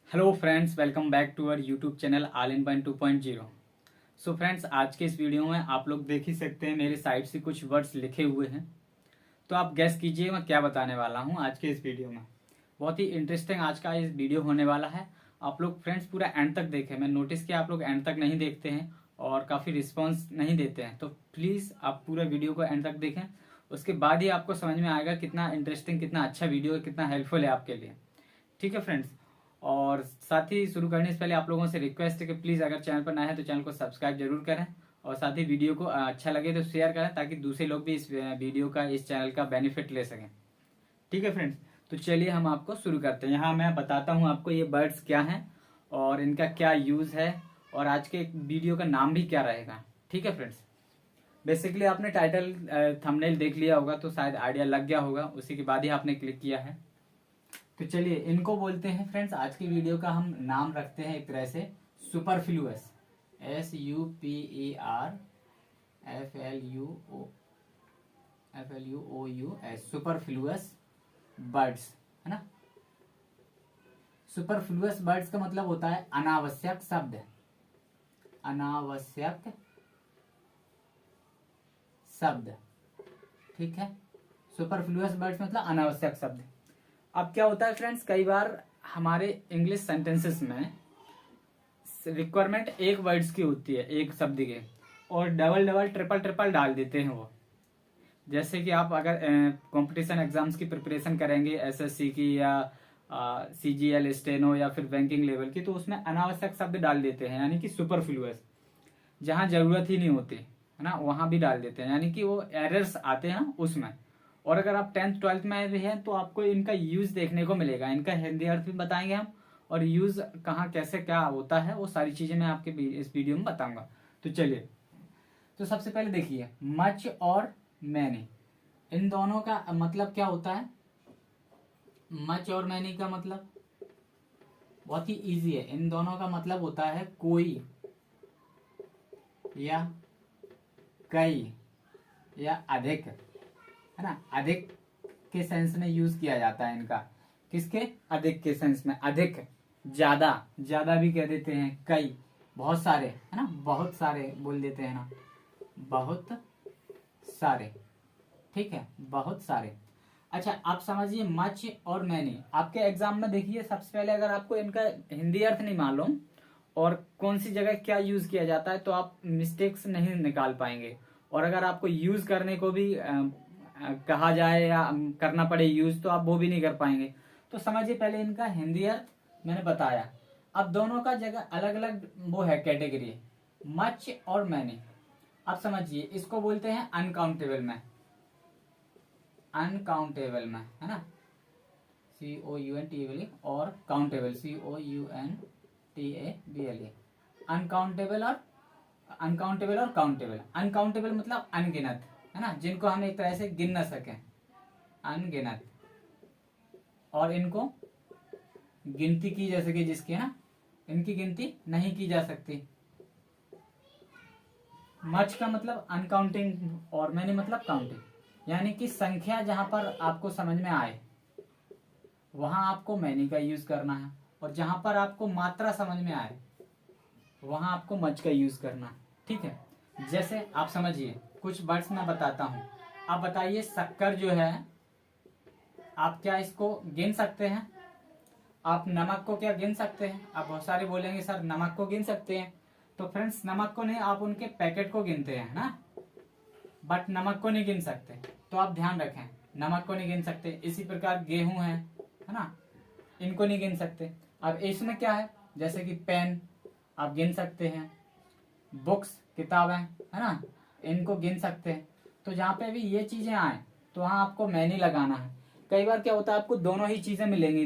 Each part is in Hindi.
Hello friends, welcome back to our YouTube channel all in one 2.0। So friends, आज के इस वीडियो में आप लोग देख ही सकते हैं मेरे साइड से कुछ वर्ड्स लिखे हुए हैं। तो आप गेस कीजिए मैं क्या बताने वाला हूं आज के इस वीडियो में। बहुत ही इंटरेस्टिंग आज का इस वीडियो होने वाला है। आप लोग फ्रेंड्स पूरा एंड तक देखें। मैं नोटिस किया आप लोग एंड तक नहीं देखते हैं और काफ़ी रिस्पॉन्स नहीं देते हैं, तो प्लीज़ आप पूरा वीडियो को एंड तक देखें। उसके बाद ही आपको समझ में आएगा कितना इंटरेस्टिंग, कितना अच्छा वीडियो है, कितना हेल्पफुल है आपके लिए। ठीक है फ्रेंड्स, और साथ ही शुरू करने से पहले आप लोगों से रिक्वेस्ट है कि प्लीज़ अगर चैनल पर नए हैं तो चैनल को सब्सक्राइब जरूर करें और साथ ही वीडियो को अच्छा लगे तो शेयर करें ताकि दूसरे लोग भी इस वीडियो का, इस चैनल का बेनिफिट ले सकें। ठीक है फ्रेंड्स, तो चलिए हम आपको शुरू करते हैं। यहाँ मैं बताता हूँ आपको ये बर्ड्स क्या हैं और इनका क्या यूज़ है और आज के वीडियो का नाम भी क्या रहेगा। ठीक है फ्रेंड्स, बेसिकली आपने टाइटल थंबनेल देख लिया होगा तो शायद आइडिया लग गया होगा, उसी के बाद ही आपने क्लिक किया है। तो चलिए इनको बोलते हैं फ्रेंड्स, आज की वीडियो का हम नाम रखते हैं एक तरह से सुपरफ्लूअस। SUPERFLUOUS, सुपरफ्लूअस बर्ड्स, है ना। सुपरफ्लूअस बर्ड्स का मतलब होता है अनावश्यक शब्द, अनावश्यक शब्द। ठीक है, सुपरफ्लूअस बर्ड्स मतलब अनावश्यक शब्द। अब क्या होता है फ्रेंड्स, कई बार हमारे इंग्लिश सेंटेंसेस में रिक्वायरमेंट एक वर्ड्स की होती है, एक शब्द के, और डबल डबल ट्रिपल ट्रिपल डाल देते हैं वो। जैसे कि आप अगर कंपटीशन एग्जाम्स की प्रिपरेशन करेंगे, एसएससी की या CGL स्टेनो या फिर बैंकिंग लेवल की, तो उसमें अनावश्यक शब्द डाल देते हैं, यानी कि सुपरफ्लूअस। जहां जरूरत ही नहीं होती है ना, वहां भी डाल देते हैं, यानी कि वो एरर्स आते हैं उसमें। और अगर आप 10th 12th में भी हैं तो आपको इनका यूज देखने को मिलेगा। इनका हिंदी अर्थ भी बताएंगे हम, और यूज कहाँ कैसे क्या होता है वो सारी चीजें मैं आपके इस वीडियो में बताऊंगा। तो चलिए, तो सबसे पहले देखिए मच और मैनी, इन दोनों का मतलब क्या होता है। मच और मैनी का मतलब बहुत ही इजी है। इन दोनों का मतलब होता है कोई या कई या अधिक, है ना। अधिक के सेंस में यूज किया जाता है इनका। किसके? अधिक के सेंस में। अधिक, ज्यादा, ज्यादा भी कह देते हैं, कई, बहुत सारे, है ना, बहुत सारे बोल देते हैं ना, बहुत सारे। ठीक है, बहुत सारे। अच्छा, आप समझिए मच और मैनी। आपके एग्जाम में देखिए सबसे पहले अगर आपको इनका हिंदी अर्थ नहीं मालूम और कौन सी जगह क्या यूज किया जाता है तो आप मिस्टेक्स नहीं निकाल पाएंगे। और अगर आपको यूज करने को भी कहा जाए या करना पड़े यूज, तो आप वो भी नहीं कर पाएंगे। तो समझिए पहले इनका हिंदी अर्थ मैंने बताया। अब दोनों का जगह अलग अलग वो है, कैटेगरी, मच और मैनी। अब समझिए इसको बोलते हैं अनकाउंटेबल में, अनकाउंटेबल में, है ना, COUNTABLE, और काउंटेबल COUNTABLE। अनकाउंटेबल और काउंटेबल। अनकाउंटेबल मतलब अनगिनत, है ना, जिनको हम एक तरह से गिन ना सकें, अनगिनत। और इनको गिनती की जा सके जिसकी, है ना, इनकी गिनती नहीं की जा सकती। मच का मतलब अनकाउंटिंग और मैनी मतलब काउंटिंग, यानी कि संख्या जहां पर आपको समझ में आए वहां आपको मैनी का यूज करना है, और जहां पर आपको मात्रा समझ में आए वहां आपको मच का यूज करना है। ठीक है, जैसे आप समझिए कुछ वर्ड्स मैं बताता हूं। आप बताइए शक्कर जो है, आप क्या इसको गिन सकते हैं? आप नमक को क्या गिन सकते हैं? आप बहुत सारे बोलेंगे सर नमक को गिन सकते हैं। तो फ्रेंड्स, नमक को नहीं, आप उनके पैकेट को गिनते हैं ना, बट नमक को नहीं गिन सकते। तो आप ध्यान रखें, नमक को नहीं गिन सकते। इसी प्रकार गेहूं है ना, इनको नहीं गिन सकते। अब इसमें क्या है, जैसे कि पेन आप गिन सकते हैं, बुक्स किताबें, है ना, इनको गिन सकते हैं। तो जहां पे भी ये चीजें आए तो वहां आपको मैनी लगाना है। कई बार क्या होता है, आपको दोनों ही चीजें मिलेंगी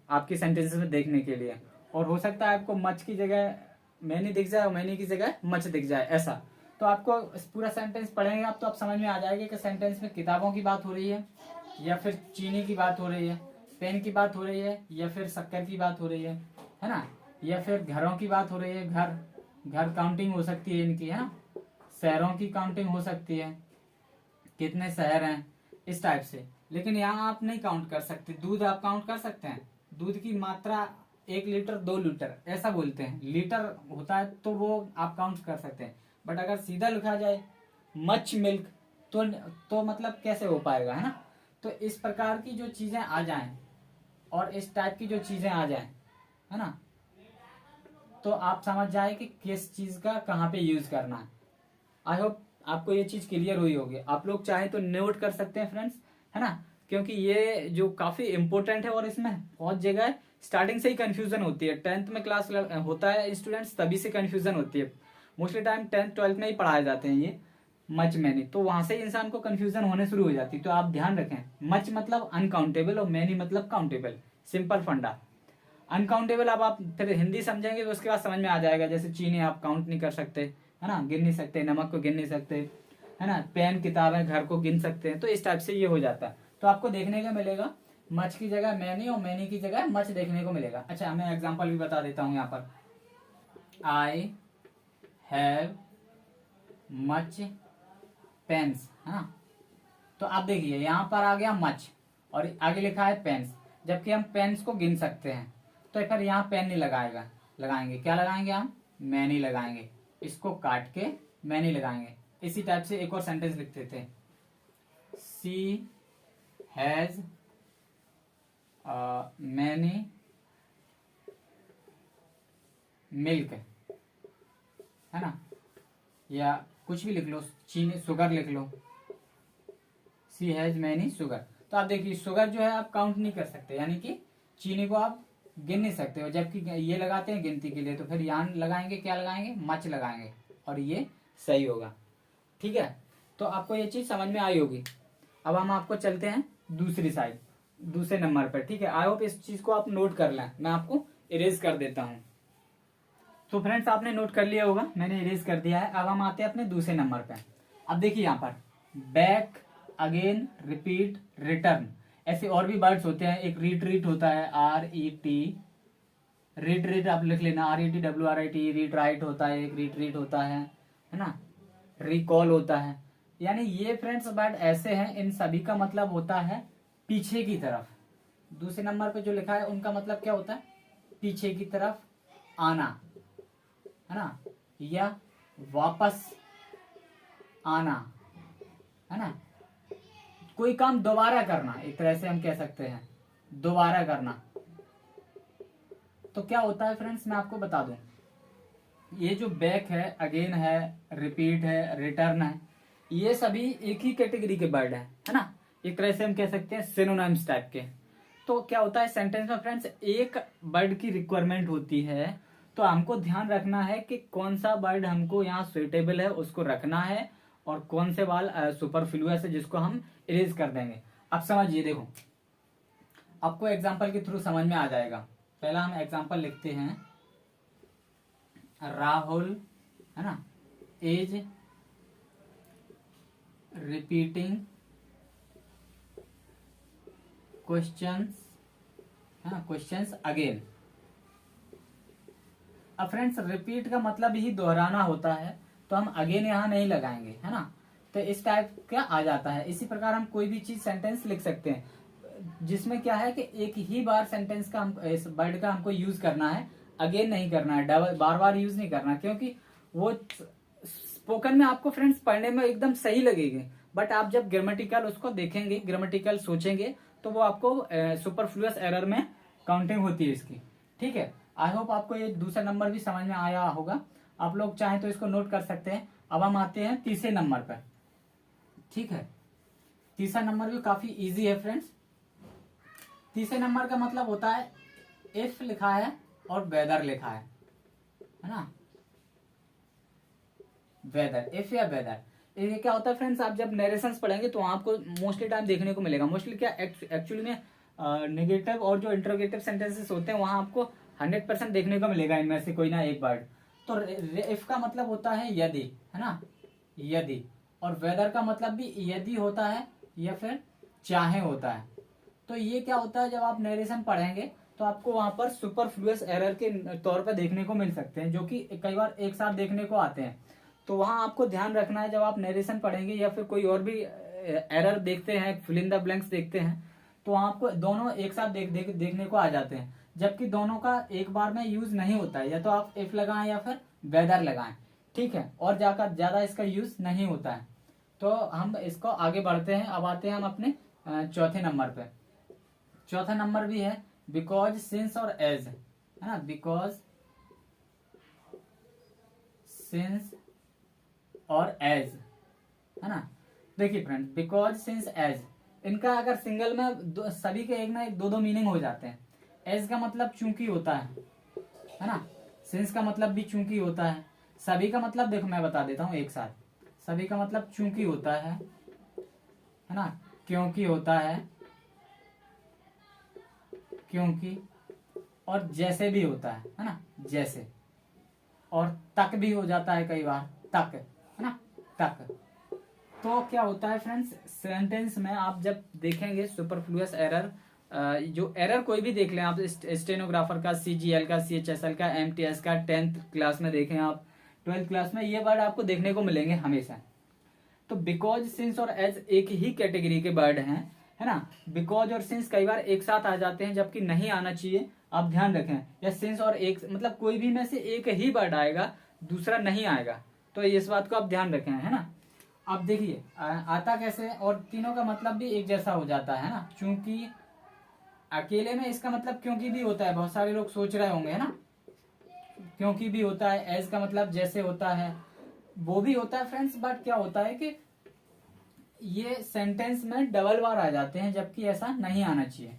आपकी सेंटेंसेस में देखने के लिए, और हो सकता है आपको मच की जगह मैनी दिख जाए और मैनी की जगह मच दिख जाए, ऐसा। तो आपको पूरा सेंटेंस पढ़ेंगे आप तो आप समझ में आ जाएगा कि सेंटेंस में किताबों की बात हो रही है या फिर चीनी की बात हो रही है, पेन की बात हो रही है या फिर शक्कर की बात हो रही है ना, या फिर घरों की बात हो रही है। घर, घर काउंटिंग हो सकती है इनकी, है ना, शहरों की काउंटिंग हो सकती है, कितने शहर हैं, इस टाइप से। लेकिन यहाँ आप नहीं काउंट कर सकते। दूध आप काउंट कर सकते हैं, दूध की मात्रा 1 लीटर 2 लीटर ऐसा बोलते हैं, लीटर होता है तो वो आप काउंट कर सकते हैं। बट अगर सीधा लिखा जाए मच मिल्क तो मतलब कैसे हो पाएगा, है ना। तो इस प्रकार की जो चीजें आ जाएं और इस टाइप की जो चीजें आ जाएं, है ना, तो आप समझ जाए कि किस चीज का कहाँ पे यूज करना है। आई होप आपको ये चीज क्लियर हुई होगी। आप लोग चाहें तो नोट कर सकते हैं फ्रेंड्स, है ना, क्योंकि ये जो काफी इंपॉर्टेंट है और इसमें बहुत जगह स्टार्टिंग से ही कंफ्यूजन होती है। 10th में क्लास होता है स्टूडेंट्स, तभी से कंफ्यूजन होती है। मोस्टली टाइम 10th 12th में ही पढ़ाए जाते हैं ये मच मैनी, तो वहां से ही इंसान को कंफ्यूजन होने शुरू हो जाती है। तो आप ध्यान रखें, मच मतलब अनकाउंटेबल और मैनी मतलब काउंटेबल, सिंपल फंडा। अनकाउंटेबल अब आप फिर हिंदी समझेंगे तो उसके बाद समझ में आ जाएगा। जैसे चीनी आप काउंट नहीं कर सकते, है ना, गिन नहीं सकते, नमक को गिन नहीं सकते, है ना, पेन किताबें घर को गिन सकते हैं। तो इस टाइप से ये हो जाता है। तो आपको देखने को मिलेगा मच की जगह मैनी और मैनी की जगह मच देखने को मिलेगा। अच्छा, मैं एग्जांपल भी बता देता हूं यहाँ पर। आई हैव मच पेन्स, है ना। तो आप देखिए यहाँ पर आ गया मच और आगे लिखा है पेन्स, जबकि हम पेन्स को गिन सकते हैं। तो फिर यहाँ पेन नहीं लगाएंगे, क्या लगाएंगे हम, मैनी लगाएंगे। इसको काट के मैनी लगाएंगे। इसी टाइप से एक और सेंटेंस लिखते थे, सी हैज मैनी मिल्क, है ना, या कुछ भी लिख लो, चीनी शुगर लिख लो, सी हैज मैनी शुगर। तो आप देखिए शुगर जो है आप काउंट नहीं कर सकते, यानी कि चीनी को आप गिन नहीं सकते हो, जबकि ये लगाते हैं गिनती के लिए। तो फिर यहाँ लगाएंगे, क्या लगाएंगे, मच लगाएंगे, और ये सही होगा। ठीक है, तो आपको ये चीज समझ में आई होगी। अब हम आपको चलते हैं दूसरी साइड, दूसरे नंबर पर। ठीक है, आई होप इस चीज को आप नोट कर लें। मैं आपको इरेज कर देता हूं। तो फ्रेंड्स आपने नोट कर लिया होगा, मैंने इरेज कर दिया है। अब हम आते हैं अपने दूसरे नंबर पे। अब देखिए यहाँ पर बैक, अगेन, रिपीट, रिटर्न, ऐसे और भी वर्ड्स होते हैं। एक रीट्रीट होता है, RET, रीट्रीट आप लिख लेना, RETWRIT, रीट राइट होता है, एक रीट्रीट होता है ना, रिकॉल होता है। यानी ये फ्रेंड्स वर्ड ऐसे हैं, इन सभी का मतलब होता है पीछे की तरफ। दूसरे नंबर पे जो लिखा है उनका मतलब क्या होता है, पीछे की तरफ आना, है ना, या वापस आना, है ना, कोई काम दोबारा करना, एक तरह से हम कह सकते हैं दोबारा करना। तो क्या होता है फ्रेंड्स, मैं आपको बता दूं, ये जो बैक है, अगेन है, रिपीट है, रिटर्न है, ये सभी एक ही कैटेगरी के वर्ड है ना। एक तरह से हम कह सकते हैं सिनोनिम्स टाइप के। तो क्या होता है सेंटेंस में फ्रेंड्स, एक वर्ड की रिक्वायरमेंट होती है, तो हमको ध्यान रखना है कि कौन सा वर्ड हमको यहाँ सुइटेबल है उसको रखना है, और कौन से वाल सुपरफ्लुअस है जिसको हम इरेज कर देंगे। अब समझिए, देखो आपको एग्जाम्पल के थ्रू समझ में आ जाएगा। पहला हम एग्जाम्पल लिखते हैं, राहुल, है ना, इज रिपीटिंग क्वेश्चंस, है ना, क्वेश्चंस अगेन। अब फ्रेंड्स रिपीट का मतलब ही दोहराना होता है, तो हम अगेन यहाँ नहीं लगाएंगे, है ना। तो इस टाइप का आ जाता है। इसी प्रकार हम कोई भी चीज सेंटेंस लिख सकते हैं जिसमें क्या है कि एक ही बार सेंटेंस का हम इस वर्ड का हमको यूज करना है, अगेन नहीं करना है, डबल बार बार यूज नहीं करना, क्योंकि वो स्पोकन में आपको फ्रेंड्स पढ़ने में एकदम सही लगेगी, बट आप जब ग्रामेटिकल उसको देखेंगे, ग्रामेटिकल सोचेंगे, तो वो आपको सुपरफ्लुअस एरर में काउंटिंग होती है इसकी। ठीक है, आई होप आपको ये दूसरा नंबर भी समझ में आया होगा। आप लोग चाहें तो इसको नोट कर सकते हैं। अब हम आते हैं तीसरे नंबर पर। ठीक है, तीसरा नंबर भी काफी इजी है फ्रेंड्स। तीसरे नंबर का मतलब होता है इफ लिखा है और वेदर लिखा है ना, वेदर, इफ या वेदर। ये क्या होता है फ्रेंड्स, आप जब नरेशंस पढ़ेंगे तो आपको मोस्टली टाइम देखने को मिलेगा। मोस्टली क्या एक्चुअली में नेगेटिव और जो इंटरोगेटिव सेंटेंसेस होते हैं वहां आपको 100% देखने को मिलेगा इनमें से कोई ना एक वर्ड। तो इफ का मतलब होता है यदि, है ना, यदि, और वेदर का मतलब भी यदि होता है या फिर चाहे होता है। तो ये क्या होता है, जब आप नरेशन पढ़ेंगे तो आपको वहां पर सुपरफ्लुअस एरर के तौर पर देखने को मिल सकते हैं, जो कि कई बार एक साथ देखने को आते हैं। तो वहां आपको ध्यान रखना है, जब आप नरेशन पढ़ेंगे या फिर कोई और भी एरर देखते हैं, फिल इन द ब्लैंक्स देखते हैं, तो वहां आपको दोनों एक साथ देखने को आ जाते हैं। जबकि दोनों का एक बार में यूज नहीं होता है, या तो आप इफ लगाएं या फिर वेदर लगाएं, ठीक है, और जाकर ज्यादा इसका यूज नहीं होता है। तो हम इसको आगे बढ़ते हैं। अब आते हैं हम अपने चौथे नंबर पे। चौथा नंबर भी है बिकॉज, सिंस और एज, है ना, बिकॉज, सिंस और एज, है ना। देखिए फ्रेंड, बिकॉज, सिंस, एज, इनका अगर सिंगल में सभी के एक ना एक दो दो मीनिंग हो जाते हैं। एज का मतलब चूंकि होता है ना। सिंस का मतलब भी चूंकि होता है। सभी का मतलब देखो मैं बता देता हूँ एक साथ। सभी का मतलब चूंकि होता है ना, क्योंकि होता है, क्योंकि, और जैसे भी होता है ना, जैसे, और तक भी हो जाता है कई बार, तक, है ना, तक। तो क्या होता है फ्रेंड्स, सेंटेंस में आप जब देखेंगे सुपरफ्लुअस एरर, जो एरर कोई भी देख लें आप, स्टेनोग्राफर का, सीजीएल का, सीएचएसएल का, एमटीएस का, 10th क्लास में देखें आप, 12th क्लास में, ये वर्ड आपको देखने को मिलेंगे हमेशा। तो बिकॉज, सिंस और एज एक ही कैटेगरी के वर्ड हैं, है ना। बिकॉज और सिंस कई बार एक साथ आ जाते हैं, जबकि नहीं आना चाहिए, आप ध्यान रखें। या सिंस और एक, मतलब कोई भी में से एक ही वर्ड आएगा, दूसरा नहीं आएगा, तो इस बात को आप ध्यान रखें, है ना। अब देखिए आता कैसे, और तीनों का मतलब भी एक जैसा हो जाता है ना। चूंकि अकेले में इसका मतलब क्योंकि भी होता है, बहुत सारे लोग सोच रहे होंगे, है ना, क्योंकि भी होता है। एज का मतलब जैसे होता है, वो भी होता है फ्रेंड्स, बट क्या होता है कि ये सेंटेंस में डबल बार आ जाते हैं, जबकि ऐसा नहीं आना चाहिए।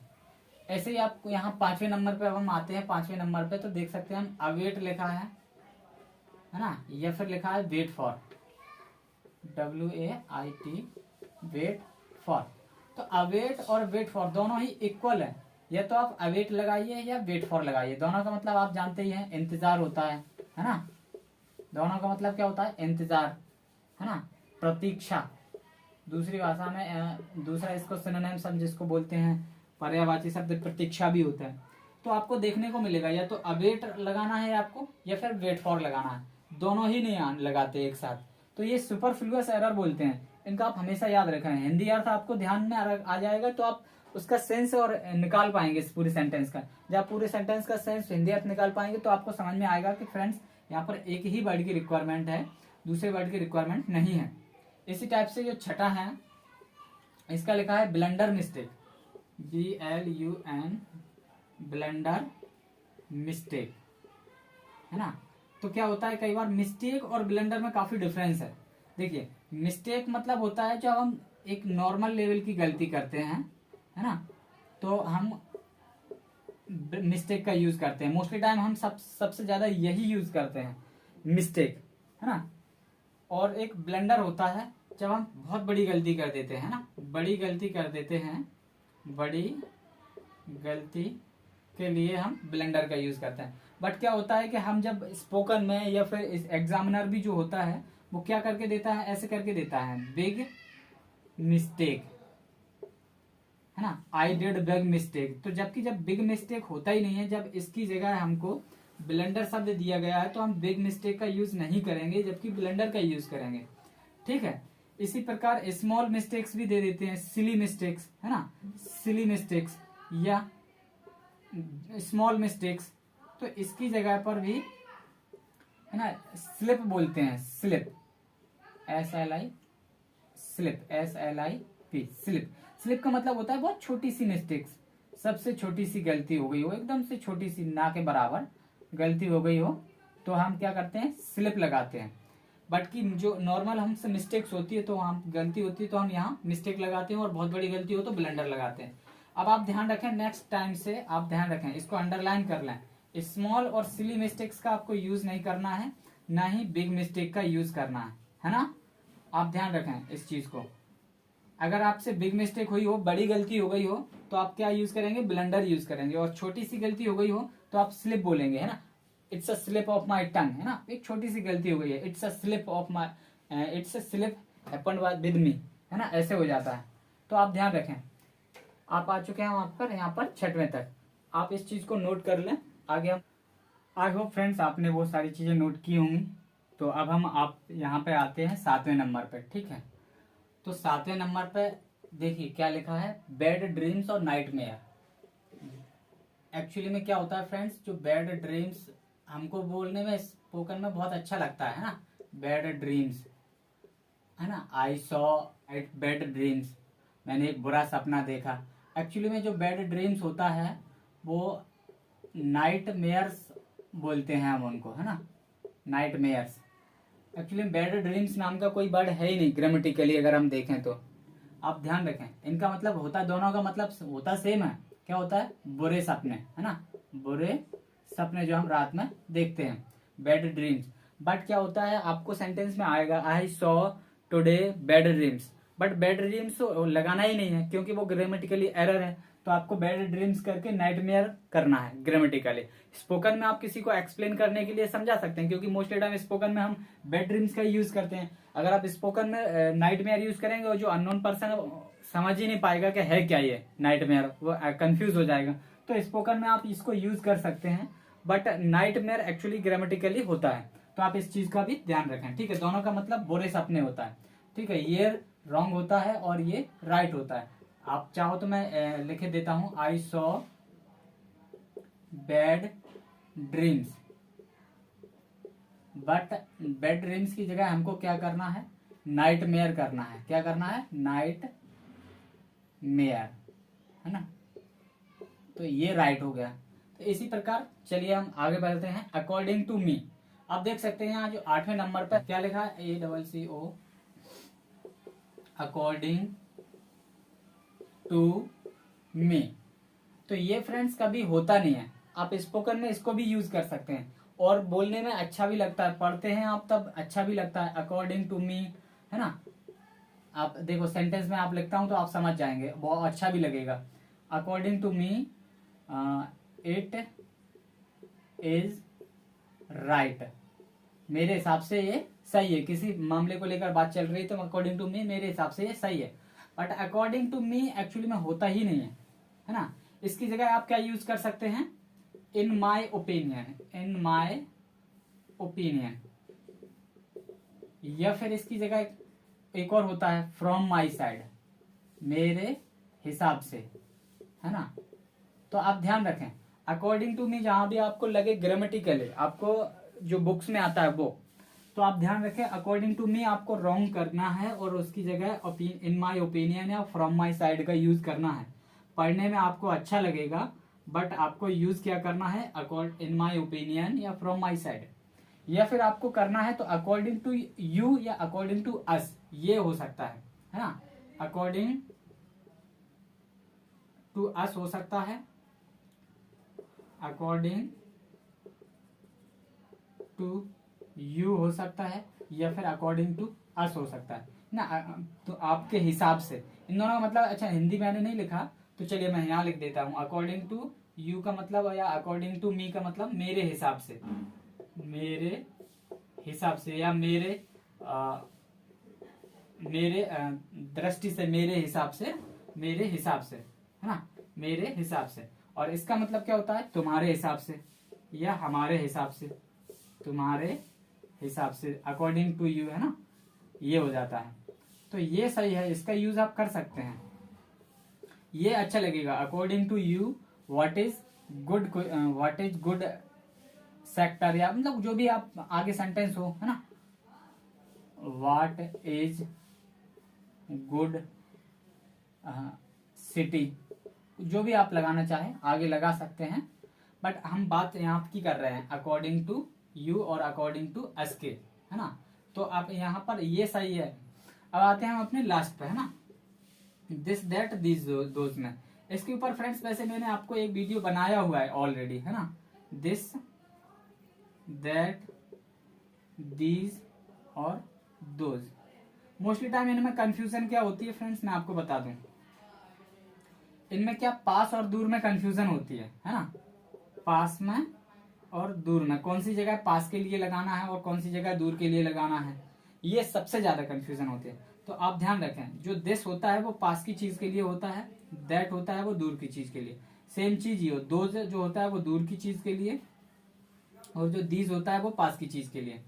ऐसे ही आप यहाँ 5वें नंबर पे, अब हम आते हैं 5वें नंबर पे, तो देख सकते हैं हम अवेट लिखा है ना, या फिर लिखा है wait for, WAIT, wait for. तो अवेट और वेट फॉर दोनों ही इक्वल है, या तो आप अवेट लगाइए या वेट फॉर लगाइए, दोनों का मतलब आप जानते ही हैं, इंतजार होता है ना। दोनों का मतलब क्या होता है, इंतजार, है ना, प्रतीक्षा। दूसरी भाषा में दूसरा इसको सिनोनिम शब्द जिसको बोलते हैं, पर्यायवाची शब्द प्रतीक्षा भी होता है। तो आपको देखने को मिलेगा, या तो अवेट लगाना है आपको, या फिर वेट फॉर लगाना है, दोनों ही नहीं लगाते एक साथ। तो ये सुपरफ्लुअस एरर बोलते हैं, इनका आप हमेशा याद रखें। हिंदी अर्थ आपको ध्यान में आ जाएगा, तो आप उसका सेंस और निकाल पाएंगे इस पूरे सेंटेंस का। जब आप पूरे सेंटेंस का सेंस हिंदी अर्थ निकाल पाएंगे, तो आपको समझ में आएगा कि फ्रेंड्स यहाँ पर एक ही वर्ड की रिक्वायरमेंट है, दूसरे वर्ड की रिक्वायरमेंट नहीं है। इसी टाइप से जो छठा है, इसका लिखा है blunder mistake, BLUN, blunder mistake, है ना। तो क्या होता है, कई बार मिस्टेक और ब्लंडर में काफी डिफरेंस है। देखिए, मिस्टेक मतलब होता है जब हम एक नॉर्मल लेवल की गलती करते हैं, है ना, तो हम मिस्टेक का यूज करते हैं। मोस्टली टाइम हम सबसे ज्यादा यही यूज करते हैं, मिस्टेक, है ना। और एक ब्लंडर होता है जब हम बहुत बड़ी गलती कर देते हैं ना, बड़ी गलती कर देते हैं, बड़ी गलती के लिए हम ब्लेंडर का यूज करते हैं। बट क्या होता है कि हम जब स्पोकन में या फिर इस एग्जामिनर भी जो होता है, वो क्या करके देता है, ऐसे करके देता है, बिग मिस्टेक, है ना, आई डिड बिग मिस्टेक। तो जबकि जब बिग मिस्टेक होता ही नहीं है, जब इसकी जगह हमको ब्लेंडर शब्द दिया गया है, तो हम बिग मिस्टेक का यूज नहीं करेंगे, जबकि ब्लेंडर का यूज करेंगे, ठीक है। इसी प्रकार स्मॉल मिस्टेक्स भी दे देते हैं, सिली मिस्टेक्स, है ना, सिली मिस्टेक्स या स्मॉल मिस्टेक्स। तो इसकी जगह पर भी, है ना, स्लिप बोलते हैं, slip, SLI, slip, SLIP, slip. Slip का मतलब होता है बहुत छोटी सी मिस्टेक्स, सबसे छोटी सी गलती हो गई हो, एकदम से छोटी सी, ना के बराबर गलती हो गई हो, तो हम क्या करते हैं, स्लिप लगाते हैं। बट की जो नॉर्मल हमसे मिस्टेक्स होती है, तो हम गलती होती है तो हम यहाँ मिस्टेक लगाते हैं, और बहुत बड़ी गलती हो तो ब्लेंडर लगाते हैं। अब आप ध्यान रखें, नेक्स्ट टाइम से आप ध्यान रखें, इसको अंडरलाइन कर लें, स्मॉल और सिली मिस्टेक्स का आपको यूज नहीं करना है, ना ही बिग मिस्टेक का यूज करना है ना। आप ध्यान रखें इस चीज को। अगर आपसे बिग मिस्टेक हुई हो, बड़ी गलती हो गई हो, तो आप क्या यूज करेंगे, ब्लेंडर यूज करेंगे, और छोटी सी गलती हो गई हो तो आप स्लिप बोलेंगे, है ना, it's a slip of my tongue, है ना, एक छोटी सी गलती हो गई है, it's a slip of my, it's a slip happened with me, है ना, ऐसे हो जाता है। तो आप ध्यान रखें। आप आ चुके हैं यहाँ पर 6वें तक, आप इस चीज को नोट कर लें। आगे हम, आई होप फ्रेंड्स आपने वो सारी चीजें नोट की होंगी। तो अब हम आप यहाँ पे आते हैं 7वें नंबर पे, ठीक है। तो 7वें नंबर पे देखिए क्या लिखा है, बैड ड्रीम्स और नाइटमेयर, एक्चुअली में क्या होता है फ्रेंड्स, जो बैड ड्रीम्स हमको बोलने में स्पोकन में बहुत अच्छा लगता है ना, बैड ड्रीम्स है ना, I saw at bad dreams, मैंने एक बुरा सपना देखा। एक्चुअली में जो बैड ड्रीम्स होता है वो नाइट मेयर्स बोलते हैं हम उनको, है ना, nightmares. Actually bad dreams नाम का कोई वर्ड है ही नहीं ग्रामेटिकली, अगर हम देखें तो आप ध्यान रखें, इनका मतलब होता है, दोनों का मतलब होता सेम है। क्या होता है, बुरे सपने, है ना, बुरे सपने जो हम रात में देखते हैं, बैड ड्रीम्स। बट क्या होता है, आपको सेंटेंस में आएगा I saw today bad dreams, but bad dreams लगाना ही नहीं है क्योंकि वो ग्रामेटिकली एरर है। तो आपको बैड ड्रीम्स करके नाइटमेयर करना है ग्रामेटिकली। स्पोकन में आप किसी को एक्सप्लेन करने के लिए समझा सकते हैं, क्योंकि मोस्टली टाइम स्पोकन में हम बैड ड्रीम्स का यूज करते हैं। अगर आप स्पोकन में नाइटमेयर यूज करेंगे, और जो अननोन पर्सन समझ ही नहीं पाएगा कि है क्या ये नाइटमेयर, वो कंफ्यूज हो जाएगा। तो स्पोकन में आप इसको यूज कर सकते हैं, बट नाइटमेयर एक्चुअली ग्रामेटिकली होता है, तो आप इस चीज का भी ध्यान रखें, ठीक है। दोनों का मतलब बुरे सपने होता है, ठीक है। ये रॉन्ग होता है और ये राइट होता है। आप चाहो तो मैं लिख देता हूं, I saw bad dreams, but bad dreams की जगह हमको क्या करना है, नाइट मेयर करना है। क्या करना है, नाइट मेयर, है ना। तो ये राइट हो गया। तो इसी प्रकार चलिए हम आगे बढ़ते हैं। अकॉर्डिंग टू मी, आप देख सकते हैं यहाँ जो 8वें नंबर पर क्या लिखा है, ACCO, अकॉर्डिंग टू मी। तो ये फ्रेंड्स कभी होता नहीं है, आप स्पोकन में इसको भी यूज कर सकते हैं और बोलने में अच्छा भी लगता है, पढ़ते हैं आप तब अच्छा भी लगता है, अकॉर्डिंग टू मी, है ना। आप देखो सेंटेंस में आप लिखता हूं तो आप समझ जाएंगे, बहुत अच्छा भी लगेगा। According to me it is right, मेरे हिसाब से ये सही है। किसी मामले को लेकर बात चल रही है तो अकॉर्डिंग टू मी, मेरे हिसाब से ये सही है। But according to me actually में होता ही नहीं है ना। इसकी जगह आप क्या यूज कर सकते हैं, इन my opinion, in my opinion, या फिर इसकी जगह एक और होता है फ्रॉम माई साइड, मेरे हिसाब से, है ना। तो आप ध्यान रखें, अकॉर्डिंग टू मी जहां भी आपको लगे ग्रामेटिकली, आपको जो बुक्स में आता है वो, तो आप ध्यान रखें अकॉर्डिंग टू मी आपको रॉन्ग करना है और उसकी जगह इन माई ओपिनियन या फ्रॉम माई साइड का यूज करना है। पढ़ने में आपको अच्छा लगेगा, बट आपको यूज क्या करना है, इन माई ओपिनियन या फ्रॉम माई साइड, या फिर आपको करना है तो अकॉर्डिंग टू यू या अकॉर्डिंग टू अस, ये हो सकता है ना। अकॉर्डिंग टू अस हो सकता है, अकॉर्डिंग टू यू हो सकता है, या फिर अकॉर्डिंग टू अस हो सकता है ना। तो आपके हिसाब से, इन दोनों का मतलब, अच्छा हिंदी मैंने नहीं लिखा तो चलिए मैं यहाँ लिख देता हूँ। अकॉर्डिंग टू यू का मतलब, या अकॉर्डिंग टू मी का मतलब मेरे हिसाब से, मेरे हिसाब से, या मेरे दृष्टि से, मेरे हिसाब से, मेरे हिसाब से, है ना, मेरे हिसाब से। और इसका मतलब क्या होता है, तुम्हारे हिसाब से या हमारे हिसाब से, तुम्हारे हिसाब से, अकॉर्डिंग टू यू, है ना, ये हो जाता है। तो ये सही है, इसका यूज आप कर सकते हैं, ये अच्छा लगेगा। According to you what is good sector, या मतलब जो भी आप आगे सेंटेंस हो, है ना, व्हाट इज गुड सिटी, जो भी आप लगाना चाहें आगे लगा सकते हैं। बट हम बात यहाँ की कर रहे हैं अकॉर्डिंग टू यू और अकॉर्डिंग टू अस के, है ना। तो आप यहाँ पर ये सही है। अब आते हैं हम अपने लास्ट पे, है ना, दिस दैट दिस दोज में। इसके ऊपर फ्रेंड्स वैसे मैंने आपको एक वीडियो बनाया हुआ है ऑलरेडी, है ना, दिस दैट दीज और दोज। मोस्टली टाइम इनमें कंफ्यूजन क्या होती है फ्रेंड्स, मैं आपको बता दूं, इनमें क्या पास और दूर में कंफ्यूजन होती है ना। पास में और दूर में कौन सी जगह पास के लिए लगाना है और कौन सी जगह दूर के लिए लगाना है, ये सबसे ज्यादा कंफ्यूजन होती है। तो आप ध्यान रखें, जो दिस होता है वो पास की चीज के लिए होता है, दैट होता है वो दूर की चीज के लिए। सेम चीज ही हो, दोज जो होता है वो दूर की चीज के लिए, और जो दीज होता है वो पास की चीज के लिए।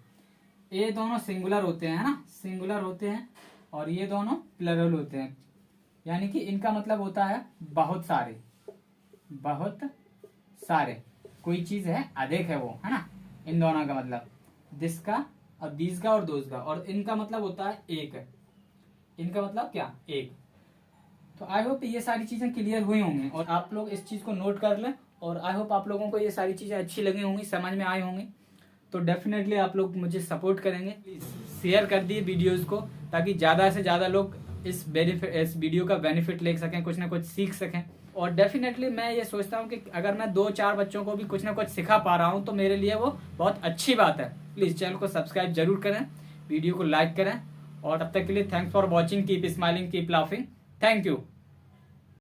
ये दोनों सिंगुलर होते हैं, है ना, सिंगुलर होते हैं, और ये दोनों प्लरल होते हैं, यानी कि इनका मतलब होता है बहुत सारे, बहुत सारे, कोई चीज है अधिक है वो, है ना। इन दोनों का मतलब दिस का और दीज का और दोज का, और इनका मतलब होता है एक, इनका मतलब क्या, एक। तो आई होप ये सारी चीजें क्लियर हुई होंगी और आप लोग इस चीज को नोट कर लें, और आई होप आप लोगों को ये सारी चीजें अच्छी लगी होंगी, समझ में आई होंगी। तो डेफिनेटली आप लोग मुझे सपोर्ट करेंगे, शेयर कर दिए वीडियोस को, ताकि ज़्यादा से ज़्यादा लोग इस वीडियो का बेनिफिट ले सकें, कुछ ना कुछ सीख सकें। और डेफिनेटली मैं ये सोचता हूँ कि अगर मैं 2-4 बच्चों को भी कुछ ना कुछ सिखा पा रहा हूँ तो मेरे लिए वो बहुत अच्छी बात है। प्लीज़ चैनल को सब्सक्राइब जरूर करें, वीडियो को लाइक करें, और तब तक के लिए thanks for watching, keep smiling, keep laughing, thank you.